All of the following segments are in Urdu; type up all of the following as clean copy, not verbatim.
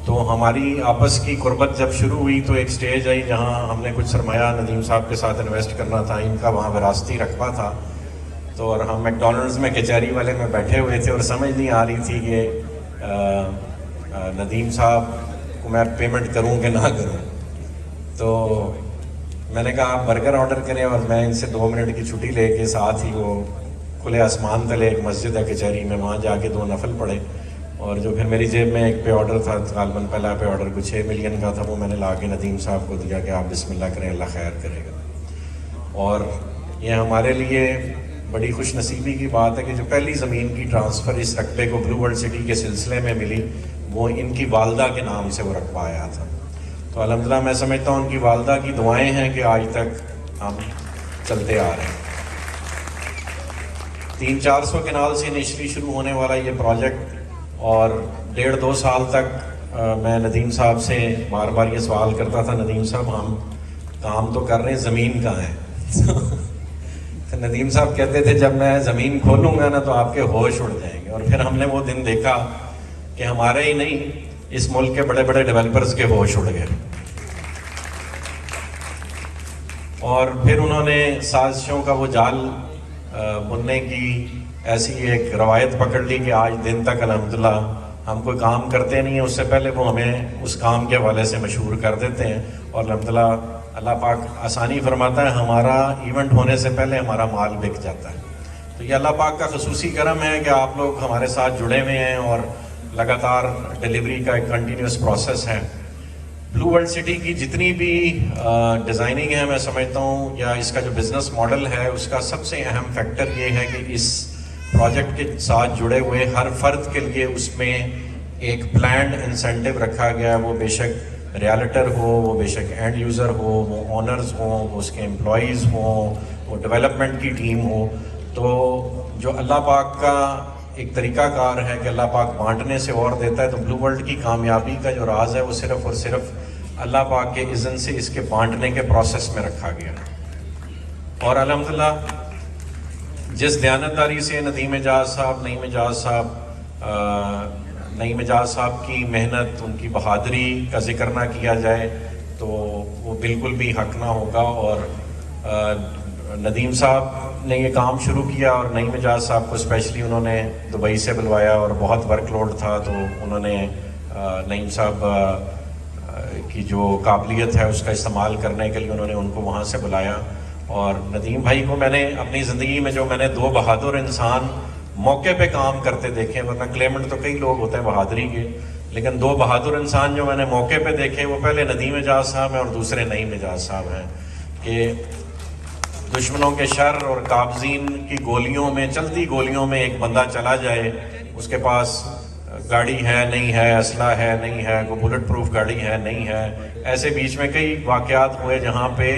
تو ہماری آپس کی قربت جب شروع ہوئی تو ایک سٹیج آئی جہاں ہم نے کچھ سرمایہ ندیم صاحب کے ساتھ انویسٹ کرنا تھا. ان کا وہاں وراثتی رقبہ تھا تو اور ہم میکڈونلڈز میں کچہری والے میں بیٹھے ہوئے تھے اور سمجھ نہیں آ رہی تھی کہ ندیم صاحب کو میں پیمنٹ کروں کہ نہ کروں. تو میں نے کہا آپ برگر آرڈر کریں اور میں ان سے 2 منٹ کی چھٹی لے کے ساتھ ہی وہ کھلے آسمان تلے ایک مسجد ہے کچہری میں, وہاں جا کے 2 نفل پڑھے اور جو پھر میری جیب میں ایک پے آرڈر تھا, غالباً پہلا پے آرڈر کچھ 6 ملین کا تھا, وہ میں نے لا کے ندیم صاحب کو دیا کہ آپ بسم اللہ کریں, اللہ خیر کرے گا. اور یہ ہمارے لیے بڑی خوش نصیبی کی بات ہے کہ جو پہلی زمین کی ٹرانسفر اس رقبے کو بلو ورلڈ سٹی کے سلسلے میں ملی وہ ان کی والدہ کے نام سے وہ رقبہ آیا تھا. تو الحمدللہ میں سمجھتا ہوں ان کی والدہ کی دعائیں ہیں کہ آج تک ہم چلتے آ رہے ہیں. 300-400 کنال سے انیشلی شروع ہونے والا یہ پروجیکٹ, اور 1.5-2 سال تک میں ندیم صاحب سے بار بار یہ سوال کرتا تھا, ندیم صاحب ہم کام تو کر رہے ہیں, زمین کہاں ہے؟ تو ندیم صاحب کہتے تھے جب میں زمین کھولوں گا نا تو آپ کے ہوش اڑ جائیں گے. اور پھر ہم نے وہ دن دیکھا کہ ہمارے ہی نہیں اس ملک کے بڑے بڑے ڈیولپرز کے ہوش اڑ گئے. اور پھر انہوں نے سازشوں کا وہ جال بننے کی ایسی ایک روایت پکڑ لی کہ آج دن تک الحمدللہ ہم کوئی کام کرتے نہیں ہیں اس سے پہلے وہ ہمیں اس کام کے حوالے سے مشہور کر دیتے ہیں. اور الحمدللہ اللہ پاک آسانی فرماتا ہے, ہمارا ایونٹ ہونے سے پہلے ہمارا مال بک جاتا ہے. تو یہ اللہ پاک کا خصوصی کرم ہے کہ آپ لوگ ہمارے ساتھ جڑے ہوئے ہیں اور لگاتار ڈیلیوری کا ایک کنٹینیوس پروسیس ہے. بلو ورلڈ سٹی کی جتنی بھی ڈیزائننگ ہے میں سمجھتا ہوں یا اس کا جو بزنس ماڈل ہے اس کا سب سے اہم فیکٹر یہ ہے کہ اس پروجیکٹ کے ساتھ جڑے ہوئے ہر فرد کے لیے اس میں ایک پلانڈ انسینٹیو رکھا گیا ہے. وہ بے شک ریالٹر ہو, وہ بے شک اینڈ یوزر ہو, وہ اونرز ہوں, وہ اس کے امپلائیز ہوں, وہ ڈیولپمنٹ کی ٹیم ہو. تو جو اللہ پاک کا ایک طریقہ کار ہے کہ اللہ پاک بانٹنے سے اور دیتا ہے, تو بلو ورلڈ کی کامیابی کا جو راز ہے وہ صرف اور صرف اللہ پاک کے اذن سے اس کے بانٹنے کے پروسیس میں رکھا گیا. اور الحمدللہ جس دیانتداری سے ندیم اعجاز صاحب, نعیم اعجاز صاحب کی محنت, ان کی بہادری کا ذکر نہ کیا جائے تو وہ بالکل بھی حق نہ ہوگا. اور ندیم صاحب نے یہ کام شروع کیا اور نعیم اعجاز صاحب کو اسپیشلی انہوں نے دبئی سے بلوایا اور بہت ورک لوڈ تھا تو انہوں نے نعیم صاحب کی جو قابلیت ہے اس کا استعمال کرنے کے لیے انہوں نے ان کو وہاں سے بلایا. اور ندیم بھائی کو میں نے اپنی زندگی میں جو میں نے 2 بہادر انسان موقع پہ کام کرتے دیکھے, ورنہ کلیمنٹ تو کئی لوگ ہوتے ہیں بہادری کے, لیکن 2 بہادر انسان جو میں نے موقع پہ دیکھے وہ پہلے ندیم اعجاز صاحب ہیں اور دوسرے نعیم اعجاز صاحب ہیں. کہ دشمنوں کے شر اور قابضین کی گولیوں میں, چلتی گولیوں میں ایک بندہ چلا جائے, اس کے پاس گاڑی ہے نہیں ہے, اسلحہ ہے نہیں ہے, کوئی بلٹ پروف گاڑی ہے نہیں ہے. ایسے بیچ میں کئی واقعات ہوئے جہاں پہ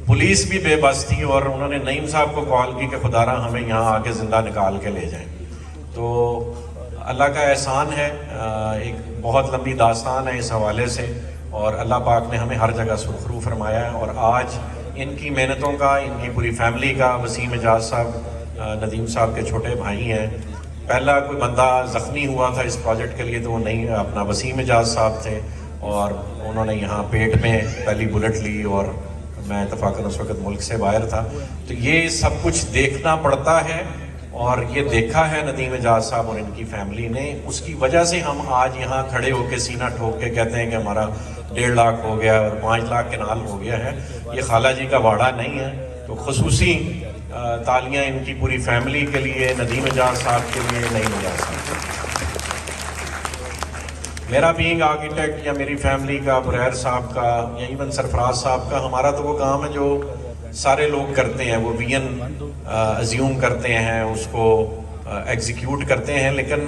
پولیس بھی بے بس تھی اور انہوں نے نعیم صاحب کو کال کی کہ خدا را ہمیں یہاں آ کے زندہ نکال کے لے جائیں. تو اللہ کا احسان ہے, ایک بہت لمبی داستان ہے اس حوالے سے, اور اللہ پاک نے ہمیں ہر جگہ سرخرو فرمایا ہے. اور آج ان کی محنتوں کا, ان کی پوری فیملی کا, وسیم اعجاز صاحب ندیم صاحب کے چھوٹے بھائی ہیں. پہلا کوئی بندہ زخمی ہوا تھا اس پروجیکٹ کے لیے تو وہ نہیں اپنا وسیم اعجاز صاحب تھے, اور انہوں نے یہاں پیٹ میں پہلی بلٹ لی اور میں اتفاقاً اس وقت ملک سے باہر تھا. تو یہ سب کچھ دیکھنا پڑتا ہے اور یہ دیکھا ہے ندیم اعجاز صاحب اور ان کی فیملی نے. اس کی وجہ سے ہم آج یہاں کھڑے ہو کے سینہ ٹھوک کے کہتے ہیں کہ ہمارا 1.5 لاکھ ہو گیا اور 5 لاکھ کنال ہو گیا ہے. یہ خالہ جی کا واڑہ نہیں ہے. تو خصوصی تالیاں ان کی پوری فیملی کے لیے, ندیم اعجاز صاحب کے لیے, نعیم اعجاز صاحب. میرا بینگ آرکیٹیکٹ یا میری فیملی کا, بریر صاحب کا یا ایون سرفراز صاحب کا, ہمارا تو وہ کام ہے جو سارے لوگ کرتے ہیں. وہ وین ازیوم کرتے ہیں, اس کو ایگزیکیوٹ کرتے ہیں, لیکن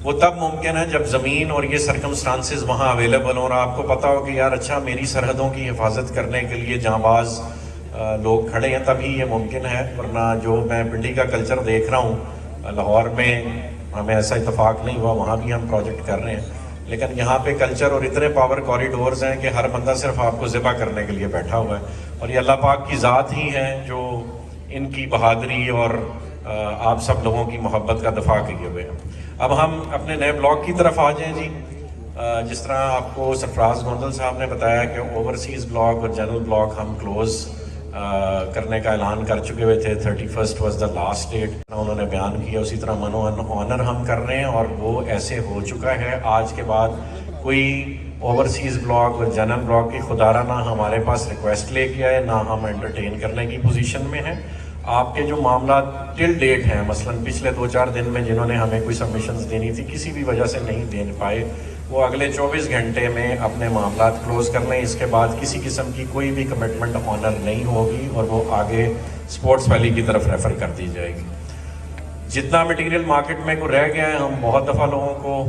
وہ تب ممکن ہے جب زمین اور یہ سرکمسٹانسز وہاں اویلیبل ہوں اور آپ کو پتہ ہو کہ یار اچھا میری سرحدوں کی حفاظت کرنے کے لیے جہاں باز لوگ کھڑے ہیں, تبھی یہ ممکن ہے. ورنہ جو میں پنڈی کا کلچر دیکھ رہا ہوں, لاہور میں ہمیں ایسا اتفاق نہیں ہوا, وہاں بھی ہم پروجیکٹ کر رہے ہیں, لیکن یہاں پہ کلچر اور اتنے پاور کوریڈورز ہیں کہ ہر بندہ صرف آپ کو ذبح کرنے کے لیے بیٹھا ہوا ہے. اور یہ اللہ پاک کی ذات ہی ہے جو ان کی بہادری اور آپ سب لوگوں کی محبت کا دفاع کیے ہوئے ہیں. اب ہم اپنے نئے بلاک کی طرف آ جائیں جی. جس طرح آپ کو سرفراز گوندل صاحب نے بتایا کہ اوورسیز بلاک اور جنرل بلاک ہم کلوز کرنے کا اعلان کر چکے ہوئے تھے. 31 واز دا لاسٹ ڈیٹ انہوں نے بیان کیا. اسی طرح منو آنر ہم کر رہے ہیں اور وہ ایسے ہو چکا ہے. آج کے بعد کوئی اوورسیز بلاک اور جنرل بلاک کی خدارہ نہ ہمارے پاس ریکویسٹ لے کے آئے نہ ہم انٹرٹین کرنے کی پوزیشن میں ہیں. آپ کے جو معاملات ٹل ڈیٹ ہیں مثلا پچھلے 2-4 دن میں جنہوں نے ہمیں کوئی سبمیشنز دینی تھی کسی بھی وجہ سے نہیں دے پائے وہ اگلے 24 گھنٹے میں اپنے معاملات کلوز کر لیں. اس کے بعد کسی قسم کی کوئی بھی کمٹمنٹ آنر نہیں ہوگی اور وہ آگے سپورٹس ویلی کی طرف ریفر کر دی جائے گی. جتنا مٹیریل مارکیٹ میں کو رہ گیا ہے ہم بہت دفعہ لوگوں کو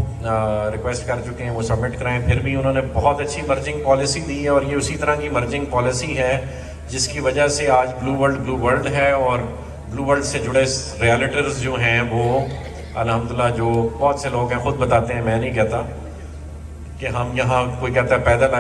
ریکویسٹ کر چکے ہیں وہ سبمٹ کرائیں. پھر بھی انہوں نے بہت اچھی مرجنگ پالیسی دی ہے اور یہ اسی طرح کی مرجنگ پالیسی ہے جس کی وجہ سے آج بلو ورلڈ ہے. اور بلو ورلڈ سے جڑے ریالٹرز جو ہیں وہ الحمدللہ جو بہت سے لوگ ہیں خود بتاتے ہیں, میں نہیں کہتا, کہ ہم یہاں کوئی کہتا ہے پیدل آئے